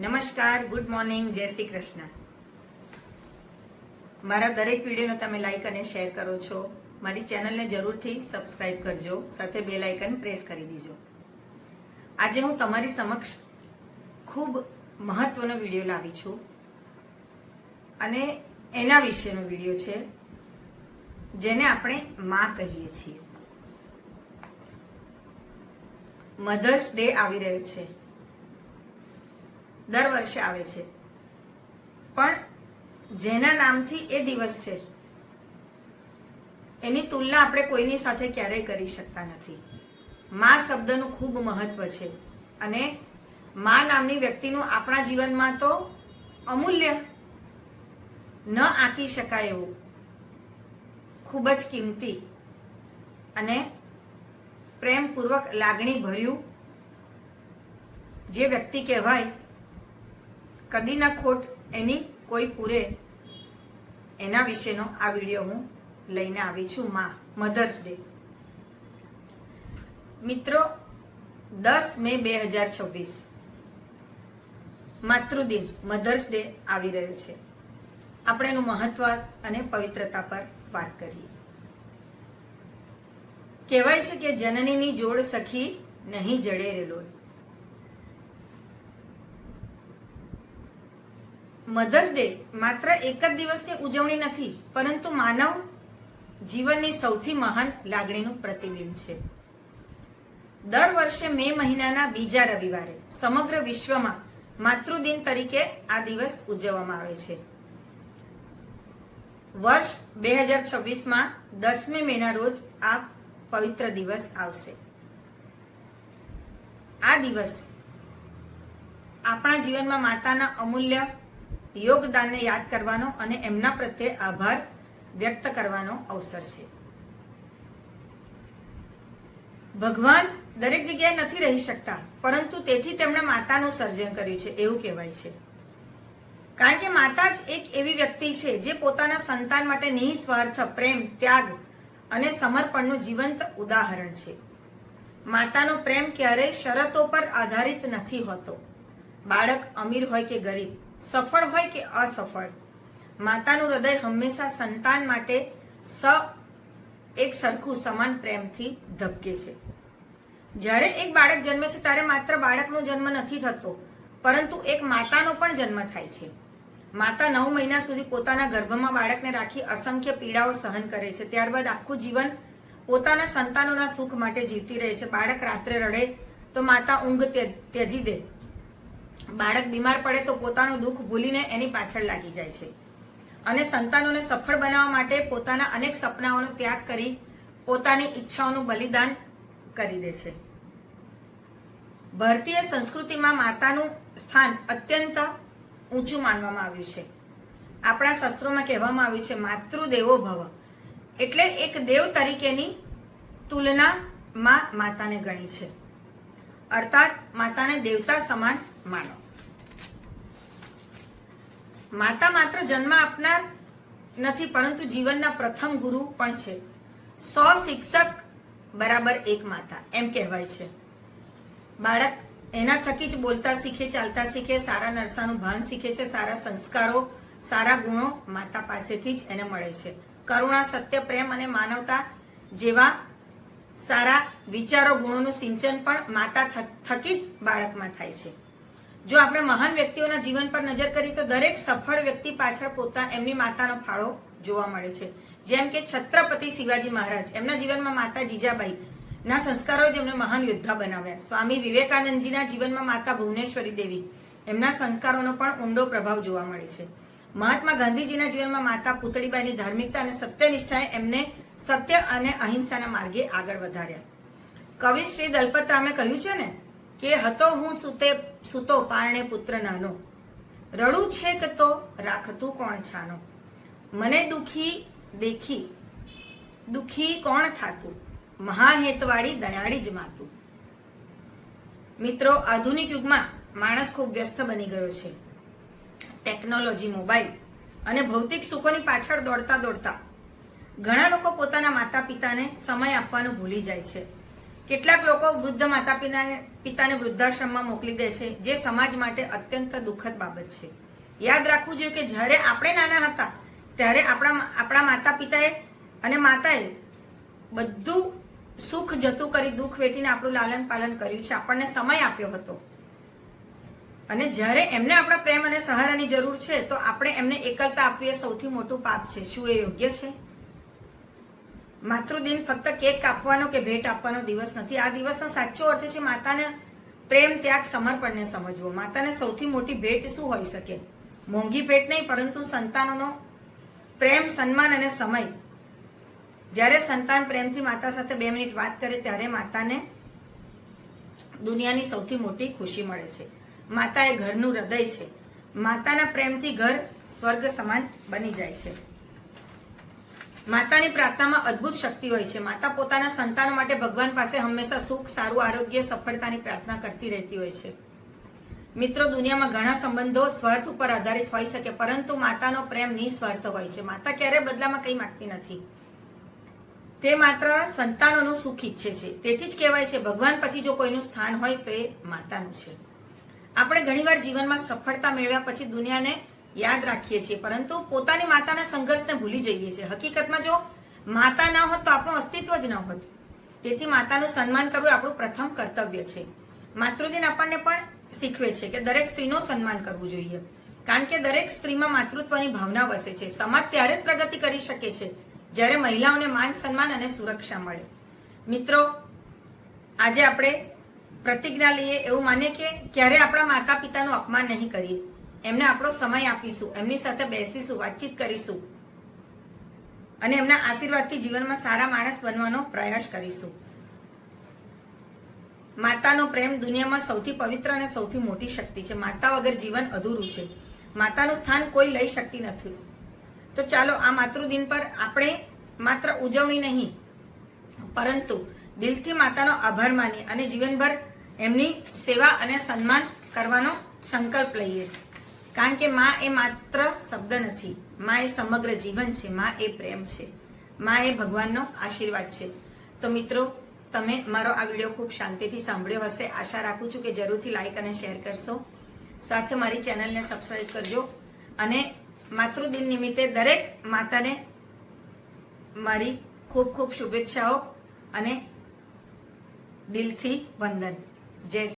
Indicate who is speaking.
Speaker 1: નમસ્કાર, good morning, જય શ્રી કૃષ્ણ. મારા દરેક વિડીયોને તમે લાઈક અને શેર કરો છો. મારી ચેનલને જરૂરથી સબસ્ક્રાઇબ કરજો, સાથે બેલ આઇકન પ્રેસ કરી દીજો. આજે હું તમારી સમક્ષ ખૂબ મહત્વનો વિડીયો લાવી છું અને એના વિશેનો વિડીયો છે જેને આપણે માં કહીએ છીએ. મધર્સ ડે આવી રહ્યો છે, દર વર્ષે આવે છે, પણ જેના નામથી એ દિવસ છે એની તુલના આપણે કોઈની સાથે ક્યારેય કરી શકતા નથી. માં શબ્દનું ખૂબ મહત્વ છે અને માં નામની વ્યક્તિનું આપણા જીવનમાં તો અમૂલ્ય, ન આંકી શકાય એવું, ખૂબ જ કિંમતી અને પ્રેમપૂર્વક લાગણી ભર્યું જે વ્યક્તિ કહેવાય, કદી ના ખોટ એની કોઈ પૂરે, એના વિશેનો આ વિડીયો હું લઈને આવી છું. માં, મધર્સ ડે. મિત્રો, 10 મે 2026 માતૃદિન, મધર્સ ડે આવી રહ્યો છે. આપણે એનું મહત્વ અને પવિત્રતા પર વાત કરીએ. કહેવાય છે કે જનનીની જોડ સખી નહીં જડે રેલો. મધર્સ ડે માત્ર એક જ દિવસની ઉજવણી નથી, પરંતુ માનવ જીવનની સૌથી મહાન લાગણીનું પ્રતિબિંબ છે. દર વર્ષે મે મહિનાના બીજા રવિવારે સમગ્ર વિશ્વમાં માતૃદિન તરીકે આ દિવસ ઉજવવામાં આવે છે. વર્ષ 2026માં 10મી મેના રોજ આ પવિત્ર દિવસ આવશે. આ દિવસ આપણા જીવનમાં માતાના અમૂલ્ય યોગદાનને યાદ કરવાનો અને એમના પ્રત્યે આભાર વ્યક્ત કરવાનો અવસર છે. ભગવાન દરેક જગ્યાએ નથી રહી શકતા, પરંતુ તેથી તેમણે માતાનું સર્જન કર્યું છે એવું કહેવાય છે. કારણ કે માતા જ એક એવી વ્યક્તિ છે જે પોતાના સંતાન માટે નિસ્વાર્થ પ્રેમ, ત્યાગ અને સમર્પણનું જીવંત ઉદાહરણ છે. માતાનો પ્રેમ ક્યારેય શરતો પર આધારિત નથી હોતો. બાળક અમીર હોય કે ગરીબ, સફળ હોય કે અસફળ, માતાનું હૃદય હંમેશા સંતાન માટે એક સરખું સમાન પ્રેમથી ધબકે છે. જ્યારે એક બાળક જન્મે છે ત્યારે માત્ર બાળકનો જન્મ નથી થતો, પરંતુ એક માતાનો પણ જન્મ થાય છે. માતા 9 મહિના સુધી પોતાના ગર્ભમાં બાળકને રાખી અસંખ્ય પીડાઓ સહન કરે છે. ત્યારબાદ આખું જીવન પોતાના સંતાનોના સુખ માટે જીવતી રહે છે. બાળક રાત્રે રડે તો માતા ઊંઘ ત્યજી દે, બાળક બીમાર પડે તો પોતાનું દુઃખ ભૂલીને એની પાછળ લાગી જાય છે અને સંતાનોને સફળ બનાવવા માટે પોતાના અનેક સપનાઓનો ત્યાગ કરી પોતાની ઈચ્છાઓનું બલિદાન કરી દે છે. ભારતીય સંસ્કૃતિમાં માતાનું સ્થાન અત્યંત ઊંચું માનવામાં આવ્યું છે. આપણા શાસ્ત્રોમાં કહેવામાં આવ્યું છે માતૃદેવો ભવ, એટલે એક દેવ તરીકેની તુલનામાં માતાને ગણી છે. અર્થાત માતાને દેવતા સમાન માનો. માતા માત્ર જન્મ આપનાર નથી, પરંતુ જીવનના પ્રથમ ગુરુ પણ છે. 100 શિક્ષક બરાબર એક માતા, એમ કહેવાય છે. બાળક એના થકી જ બોલતા શીખે, ચાલતા શીખે, સારા નરસાનું ભાન શીખે છે. સારા સંસ્કારો, સારા ગુણો માતા પાસેથી જ એને મળે છે. કરુણા, સત્ય, પ્રેમ અને માનવતા જેવા સારા વિચારો, ગુણોનું સિંચન પણ માતા થકી જ બાળકમાં થાય છે. જો આપણે મહાન વ્યક્તિઓના જીવન પર નજર કરીએ તો દરેક સફળ વ્યક્તિ પાછળ એમની માતાનો ફાળો જોવા મળે છે. જેમ કે છત્રપતિ શિવાજી મહારાજ, એમના જીવનમાં માતા જીજાબાઈ ના સંસ્કારો જ એમને મહાન યોદ્ધા બનાવ્યા. સ્વામી વિવેકાનંદજીના જીવનમાં માતા ભુવનેશ્વરી દેવી, એમના સંસ્કારોનો પણ ઊંડો પ્રભાવ જોવા મળે છે. મહાત્મા ગાંધીજીના જીવનમાં માતા પુતળીબાઈની ધાર્મિકતા અને સત્યનિષ્ઠાએ એમને સત્ય અને અહિંસાના માર્ગે આગળ વધાર્યા. કવિ શ્રી દલપતરામે કહ્યું છે ને કે હતો હું સૂતો પારણે પુત્ર નાનો, રડું છેક તો રાખતું કોણ છાનો, મને દુખી કોણ થાતું, મહાહેતવાળી દયાળી જ માતું. મિત્રો, આધુનિક યુગમાં માણસ ખૂબ વ્યસ્ત બની ગયો છે. ટેકનોલોજી, મોબાઈલ અને ભૌતિક સુખોની પાછળ દોડતા ઘણા લોકો પોતાના માતા પિતાને સમય આપવાનું ભૂલી જાય છે. કેટલાક લોકો વૃદ્ધ માતા પિતાને વૃદ્ધાશ્રમમાં મોકલી દે છે, જે સમાજ માટે અત્યંત દુઃખદ બાબત છે. યાદ રાખવું જોઈએ કે જ્યારે આપણે નાના હતા ત્યારે આપણા માતા પિતાએ અને માતાએ બધું સુખ જતું કરી દુઃખ વેઠીને આપણું લાલન પાલન કર્યું છે, આપણને સમય આપ્યો હતો. અને જ્યારે એમને આપણા પ્રેમ અને સહારાની જરૂર છે તો આપણે એમને એકલતા આપવી એ સૌથી મોટું પાપ છે. શું એ યોગ્ય છે? માતૃદિન ફક્ત કેક કાપવાનો કે ભેટ આપવાનો દિવસ નથી. આ દિવસનો સાચો અર્થ છે માતાને પ્રેમ, ત્યાગ, સમર્પણને સમજવો. માતાને સૌથી મોટી ભેટ શું હોઈ શકે? મોંઘી ભેટ નહીં, પરંતુ સંતાનોનો પ્રેમ, સન્માન અને સમય. જ્યારે સંતાન પ્રેમથી માતા સાથે 2 મિનિટ વાત કરે ત્યારે માતાને દુનિયાની સૌથી મોટી ખુશી મળે છે. માતા એ ઘરનું હૃદય છે. માતાના પ્રેમથી ઘર સ્વર્ગ સમાન બની જાય છે. માતાની પ્રાર્થનામાં અદ્ભુત શક્તિ હોય છે. માતા પોતાના સંતાનો માટે ભગવાન પાસે હંમેશા સુખ, સારું આરોગ્ય, સફળતાની પ્રાર્થના કરતી રહેતી હોય છે. મિત્રો, દુનિયામાં ઘણા સંબંધો સ્વાર્થ ઉપર આધારિત હોઈ શકે, પરંતુ માતાનો પ્રેમ નિસ્વાર્થ હોય છે. માતા ક્યારેય બદલામાં કંઈ માંગતી નથી. તે માત્ર સંતાનોનું સુખ ઈચ્છે છે. તેથી જ કહેવાય છે ભગવાન પછી જો કોઈનું સ્થાન હોય તો એ માતાનું છે. આપણે ઘણીવાર જીવનમાં સફળતા મેળવ્યા પછી દુનિયાને યાદ રાખીએ છીએ, પરંતુ પોતાની માતાના સંઘર્ષને ભૂલી જઈએ છીએ. હકીકતમાં જો માતા ન હોત તો આપણું અસ્તિત્વ જ ન હોત. તેથી માતાનું સન્માન કરવું આપણું પ્રથમ કર્તવ્ય છે. માતૃદિન આપણને પણ શીખવે છે કે દરેક સ્ત્રીનું સન્માન કરવું જોઈએ, કારણ કે દરેક સ્ત્રીમાં માતૃત્વની ભાવના વસે છે. સમાજ ત્યારે જ પ્રગતિ કરી શકે છે જ્યારે મહિલાઓને માન, સન્માન અને સુરક્ષા મળે. મિત્રો, આજે આપણે પ્રતિજ્ઞા લઈએ, એવું માનીએ કે ક્યારે આપણા માતા પિતાનું અપમાન નહીં કરીએ. એમને આપણો સમય આપીશું, એમની સાથે બેસીશું, વાતચીત કરીશું અને એમના આશીર્વાદથી જીવનમાં સારા માણસ બનવાનો પ્રયાસ કરીશું. માતાનો પ્રેમ દુનિયામાં સૌથી પવિત્ર અને સૌથી મોટી શક્તિ છે. માતા વગર જીવન અધૂરું છે. માતાનું સ્થાન કોઈ લઈ શકતી નથી. તો ચાલો આ માતૃદિન પર આપણે માત્ર ઉજવણી નહીં, પરંતુ દિલથી માતાનો આભાર માની અને જીવનભર એમની સેવા અને સન્માન કરવાનો સંકલ્પ લઈએ. કારણ કે માં એ માત્ર શબ્દ નથી, માં એ સમગ્ર જીવન છે, માં એ પ્રેમ છે, માં એ ભગવાનનો આશીર્વાદ છે. તો મિત્રો, તમે મારો આ વિડીયો ખૂબ શાંતિથી સાંભળ્યો હશે. આશા રાખું છું કે જરૂરથી લાઈક અને શેર કરશો. સાથે મારી ચેનલને સબસ્ક્રાઈબ કરજો અને માતૃદિન નિમિત્તે દરેક માતાને મારી ખૂબ ખૂબ શુભેચ્છાઓ અને દિલથી વંદન. જય